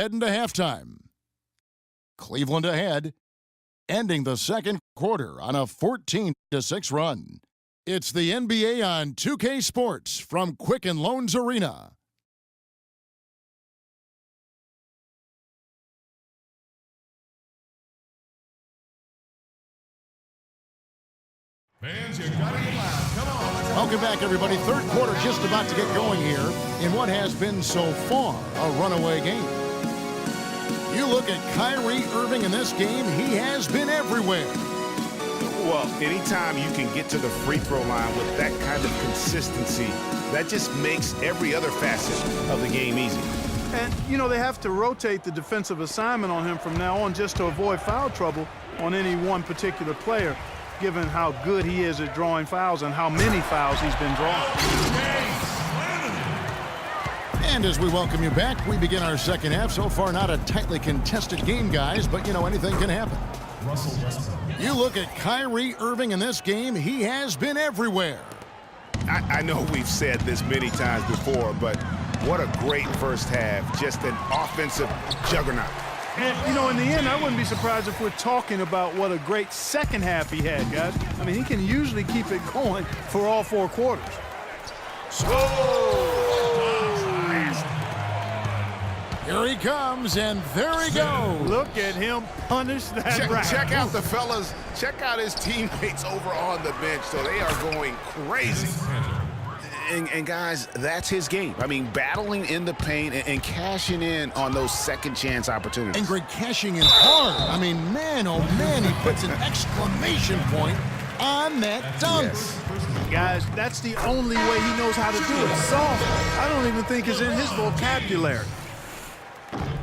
heading to halftime. Cleveland ahead, ending the second quarter on a 14-6 run. It's the NBA on 2K Sports from Quicken Loans Arena. Fans, you gotta get loud. Come on. Welcome back, everybody. Third quarter just about to get going here in what has been so far a runaway game. You look at Kyrie Irving in this game, he has been everywhere. Well, anytime you can get to the free throw line with that kind of consistency, that just makes every other facet of the game easy. And, you know, they have to rotate the defensive assignment on him from now on just to avoid foul trouble on any one particular player, given how good he is at drawing fouls and how many fouls he's been drawing. And as we welcome you back, we begin our second half. So far, not a tightly contested game, guys, but, you know, anything can happen. You look at Kyrie Irving in this game, he has been everywhere. I know we've said this many times before, but what a great first half. Just an offensive juggernaut. And, you know, in the end, I wouldn't be surprised if we're talking about what a great second half he had, guys. I mean, he can usually keep it going for all four quarters. Here he comes, and there he goes. Look at him punish that rack. Check out the fellas. Check out his teammates over on the bench. So they are going crazy. And guys, that's his game. I mean, battling in the paint and cashing in on those second chance opportunities. And Greg cashing in hard. I mean, man, oh man, he puts an exclamation point on that dunk. Yes. Guys, that's the only way he knows how to do it. Soft, I don't even think is in his vocabulary.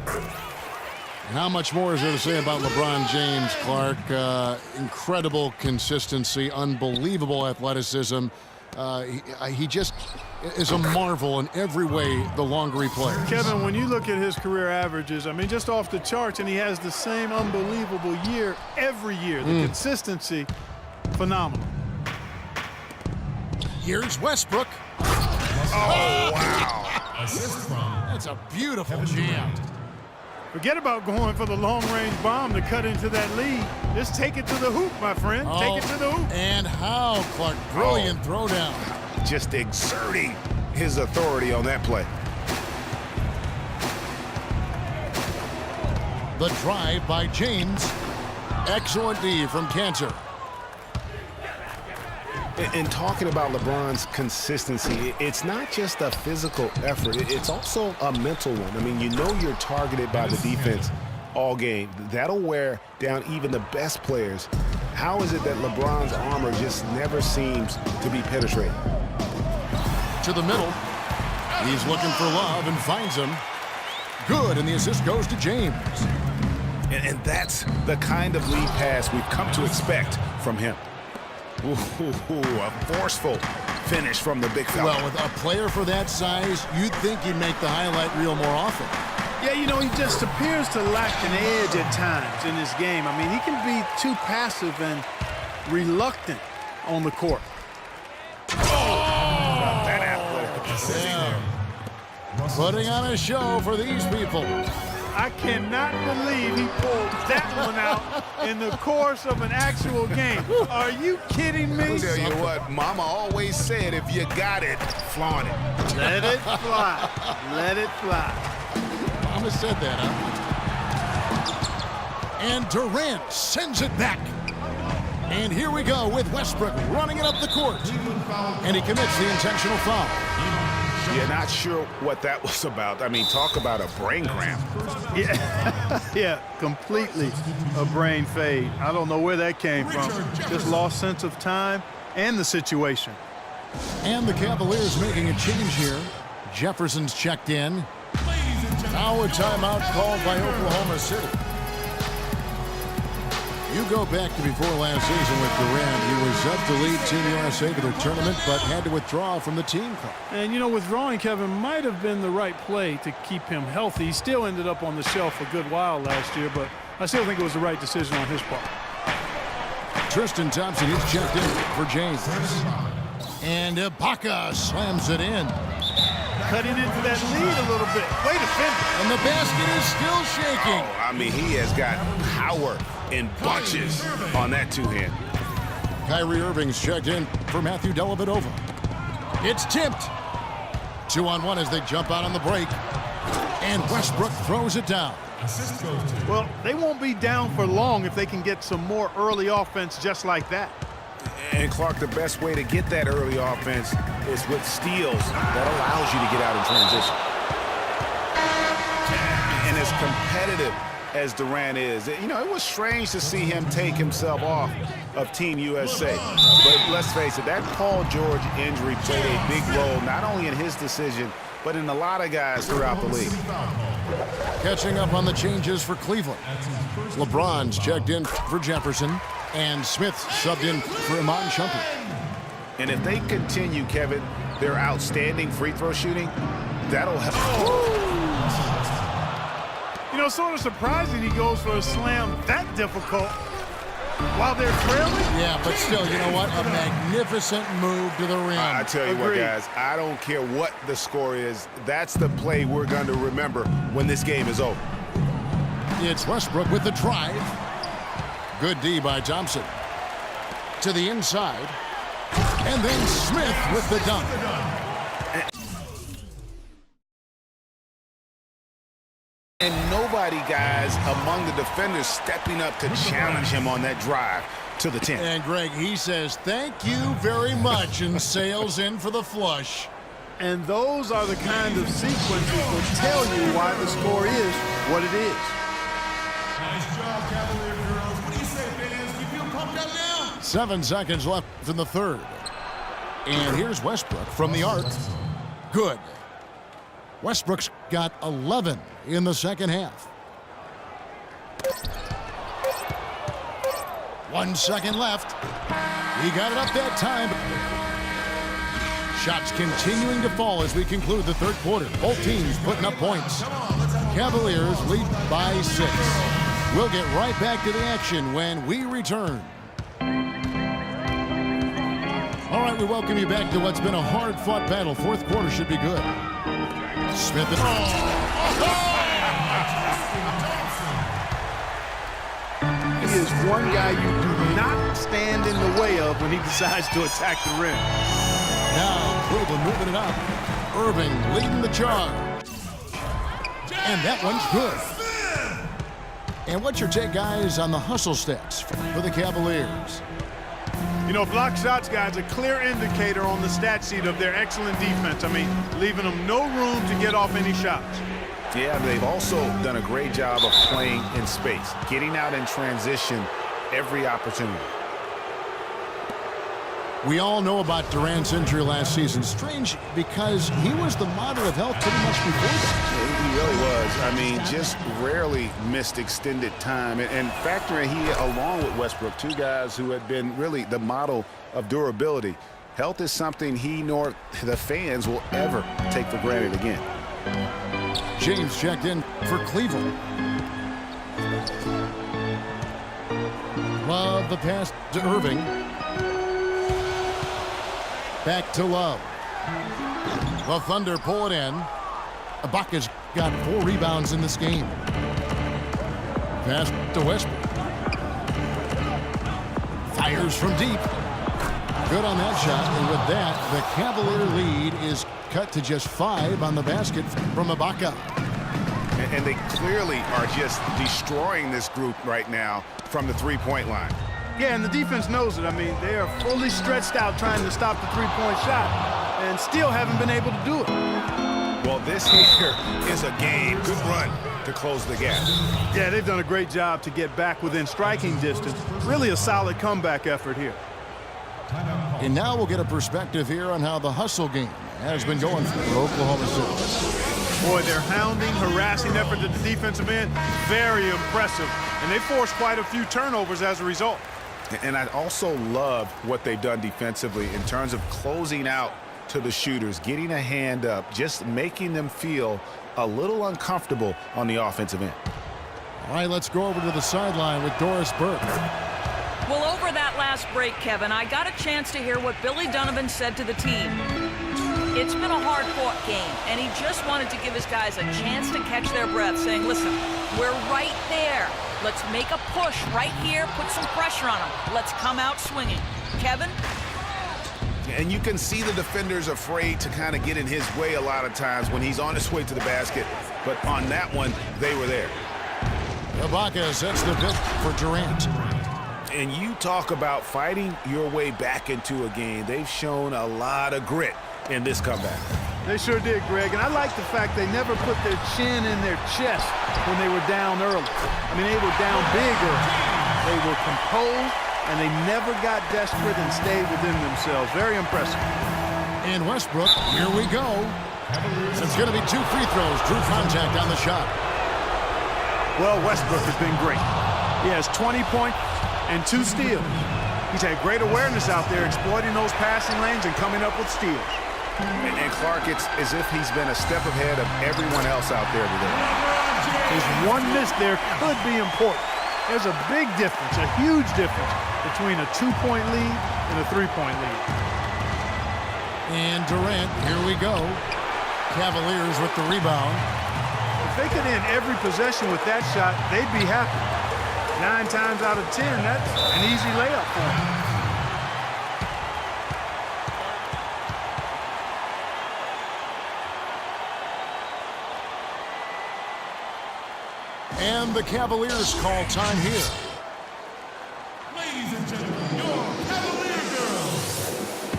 And how much more is there to say about LeBron James, Clark? Incredible consistency, unbelievable athleticism. He just is a marvel in every way the longer he plays. Kevin, when you look at his career averages, I mean, just off the charts, and he has the same unbelievable year every year. The consistency, phenomenal. Here's Westbrook. Oh, wow. Assist from. That's a beautiful jam. Forget about going for the long-range bomb to cut into that lead. Just take it to the hoop, my friend. Take it to the hoop. And how, Clark? Brilliant throwdown. Just exerting his authority on that play. The drive by James. Excellent D from Cantor. And talking about LeBron's consistency, it's not just a physical effort. It's also a mental one. I mean, you know you're targeted by the defense all game. That'll wear down even the best players. How is it that LeBron's armor just never seems to be penetrated? To the middle. He's looking for Love and finds him. Good, and the assist goes to James. And that's the kind of lead pass we've come to expect from him. Ooh, a forceful finish from the big fella. Well, with a player for that size, you'd think he'd make the highlight reel more often. Yeah, you know, he just appears to lack an edge at times in this game. I mean, he can be too passive and reluctant on the court. That athletic. Yeah. Putting on a show for these people. I cannot believe he pulled that one out in the course of an actual game. Are you kidding me? I'll tell you what, Mama always said, if you got it, flaunt it. Let it fly. Let it fly. Mama said that, huh? And Durant sends it back. And here we go with Westbrook running it up the court. And he commits the intentional foul. You're not sure what that was about. I mean, talk about a brain cramp. Yeah, completely a brain fade. I don't know where that came from. Just lost sense of time and the situation. And the Cavaliers making a change here. Jefferson's checked in. Now a timeout called by Oklahoma City. You go back to before last season with Durant. He was up to lead Team USA to the tournament, but had to withdraw from the team club. And, you know, withdrawing, Kevin, might have been the right play to keep him healthy. He still ended up on the shelf a good while last year, but I still think it was the right decision on his part. Tristan Thompson is checked in for James. And Ibaka slams it in. cutting into that lead a little bit. Way defended. And the basket is still shaking. Oh, I mean, he has got power in bunches on that two-hand. Kyrie Irving's checked in for Matthew Dellavedova. It's tipped. 2-on-1 as they jump out on the break. And Westbrook throws it down. Assist goes to. Well, they won't be down for long if they can get some more early offense just like that. And Clark, the best way to get that early offense is with steals that allows you to get out in transition. And as competitive as Durant is, you know, it was strange to see him take himself off of Team USA. But let's face it, that Paul George injury played a big role not only in his decision, but in a lot of guys throughout the league. Catching up on the changes for Cleveland. LeBron's checked in for Jefferson, and Smith subbed in for Iman Shumpert. And if they continue, Kevin, their outstanding free throw shooting, that'll help. You know, sort of surprising he goes for a slam that difficult while they're trailing. Yeah, but still, you know what? A magnificent move to the rim. I tell you what, Agreed. guys, I don't care what the score is. That's the play we're going to remember when this game is over. It's Westbrook with the drive. Good D by Thompson. To the inside. And then Smith with the dunk. And nobody, guys, among the defenders stepping up to challenge him on that drive to the 10. And Greg, he says, thank you very much, and sails in for the flush. And those are the kind of sequences that tell you why the score is what it is. Nice job, Cavalier girls. What do you say, fans? You feel pumped up now? 7 seconds left in the third. And here's Westbrook from the arc. Good. Westbrook's got 11 in the second half. 1 second left. He got it up that time. Shots continuing to fall as we conclude the third quarter. Both teams putting up points. Cavaliers lead by 6. We'll get right back to the action when we return. All right, we welcome you back to what's been a hard-fought battle. Fourth quarter should be good. Smith and He is one guy you do not stand in the way of when he decides to attack the rim. now Cleveland moving it up. Irving leading the charge. And that one's good. And what's your take, guys, on the hustle stats for the Cavaliers? You know, block shots, guys, a clear indicator on the stat sheet of their excellent defense. I mean, leaving them no room to get off any shots. Yeah, they've also done a great job of playing in space, getting out in transition every opportunity. We all know about Durant's injury last season. Strange because he was the model of health pretty much before that. Yeah, he really was. I mean, just rarely missed extended time. And factoring he, along with Westbrook, two guys who had been really the model of durability. Health is something he nor the fans will ever take for granted again. James checked in for Cleveland. Love the pass to Irving. Back to Love. The Thunder pull it in. Ibaka's got 4 rebounds in this game. Pass to Westbrook. Fires from deep. Good on that shot. And with that, the Cavalier lead is cut to just 5 on the basket from Ibaka. And they clearly are just destroying this group right now from the three-point line. Yeah, and the defense knows it. I mean, they are fully stretched out trying to stop the three-point shot and still haven't been able to do it. Well, this here is a game. Good run to close the gap. Yeah, they've done a great job to get back within striking distance. Really a solid comeback effort here. And now we'll get a perspective here on how the hustle game has been going for Oklahoma City. Boy, their hounding, harassing effort at the defensive end, very impressive. And they forced quite a few turnovers as a result. And I also love what they've done defensively in terms of closing out to the shooters, getting a hand up, just making them feel a little uncomfortable on the offensive end. All right, let's go over to the sideline with Doris Burke. Well, over that last break, Kevin, I got a chance to hear what Billy Donovan said to the team. It's been a hard-fought game, and he just wanted to give his guys a chance to catch their breath, saying, listen, we're right there. Let's make a push right here, put some pressure on them. Let's come out swinging. Kevin? And you can see the defenders afraid to kind of get in his way a lot of times when he's on his way to the basket. But on that one, they were there. Ibaka sets the pick for Durant. And you talk about fighting your way back into a game. They've shown a lot of grit in this comeback. They sure did, Greg. And I like the fact they never put their chin in their chest when they were down early. I mean, they were down big early. They were composed, and they never got desperate and stayed within themselves. Very impressive. And Westbrook, here we go. It's going to be 2 free throws. Drew contact on the shot. Well, Westbrook has been great. He has 20 points and 2 steals. He's had great awareness out there, exploiting those passing lanes and coming up with steals. And Clark, it's as if he's been a step ahead of everyone else out there today. His one miss there could be important. There's a big difference, a huge difference between a 2-point lead and a 3-point lead. And Durant, here we go. Cavaliers with the rebound. If they could end every possession with that shot, they'd be happy. 9 times out of 10, that's an easy layup for them. And the Cavaliers call time here. Ladies and gentlemen, your Cavalier girls.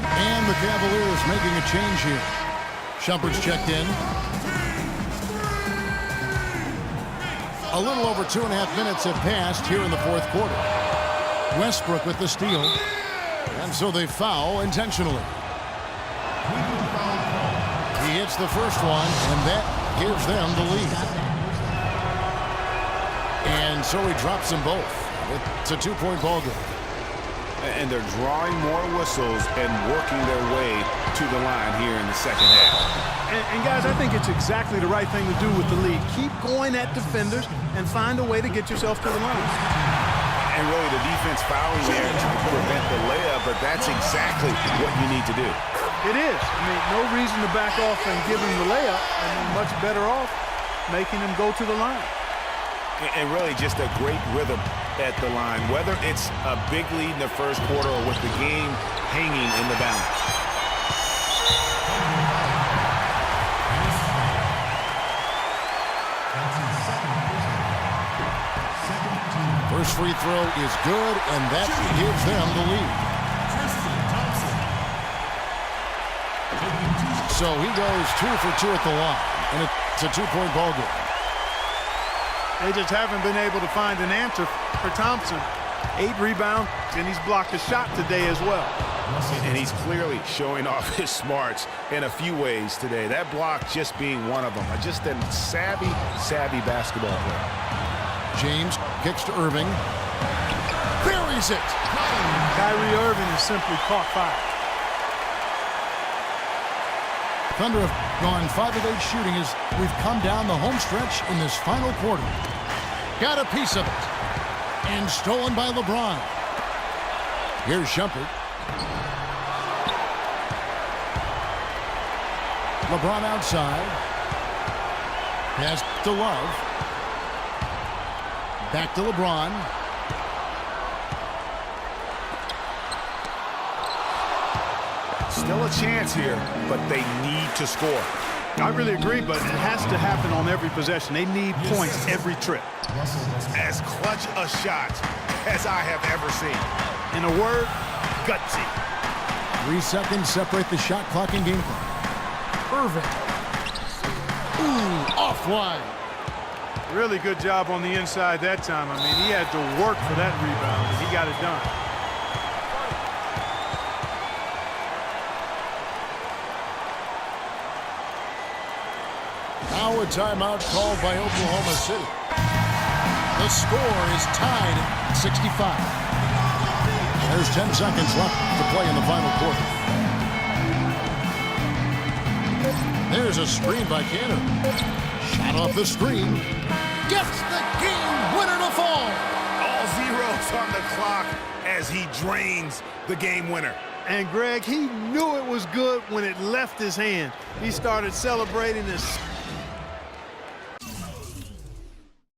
And the Cavaliers making a change here. Shumpert's checked in. A little over 2.5 minutes have passed here in the fourth quarter. Westbrook with the steal. And so they foul intentionally. He hits the first one, and that gives them the lead. And so he drops them both. It's a 2-point ball game. And they're drawing more whistles and working their way to the line here in the second half. And guys, I think it's exactly the right thing to do with the lead. Keep going at defenders and find a way to get yourself to the line. And really the defense fouling there to prevent the layup, but that's exactly what you need to do. It is. I mean, no reason to back off and give him the layup. I mean, much better off making him go to the line. And really just a great rhythm at the line, whether it's a big lead in the first quarter or with the game hanging in the balance. First free throw is good, and that gives them the lead. So he goes 2 for 2 at the line, and it's a 2-point ball game. They just haven't been able to find an answer for Thompson. 8 rebounds, and he's blocked a shot today as well. And he's clearly showing off his smarts in a few ways today. That block just being one of them. Just a savvy basketball player. James kicks to Irving. Buries it. Kyrie Irving is simply caught fire. Thunder have gone 5 of 8 shooting as we've come down the home stretch in this final quarter. Got a piece of it. And stolen by LeBron. Here's Shumpert. LeBron outside. Pass to Love. Back to LeBron. Still a chance here, but they need to score. I really agree, but it has to happen on every possession. They need points every trip. As clutch a shot as I have ever seen. In a word, gutsy. 3 seconds separate the shot clock and game clock. Irving. Ooh, off wide. Really good job on the inside that time. I mean, he had to work for that rebound, and he got it done. Now a timeout called by Oklahoma City. The score is tied at 65. There's 10 seconds left to play in the final quarter. There's a screen by Cannon. Shot off the screen. Gets the game winner to fall. All zeros on the clock as he drains the game winner. And Greg, he knew it was good when it left his hand. He started celebrating as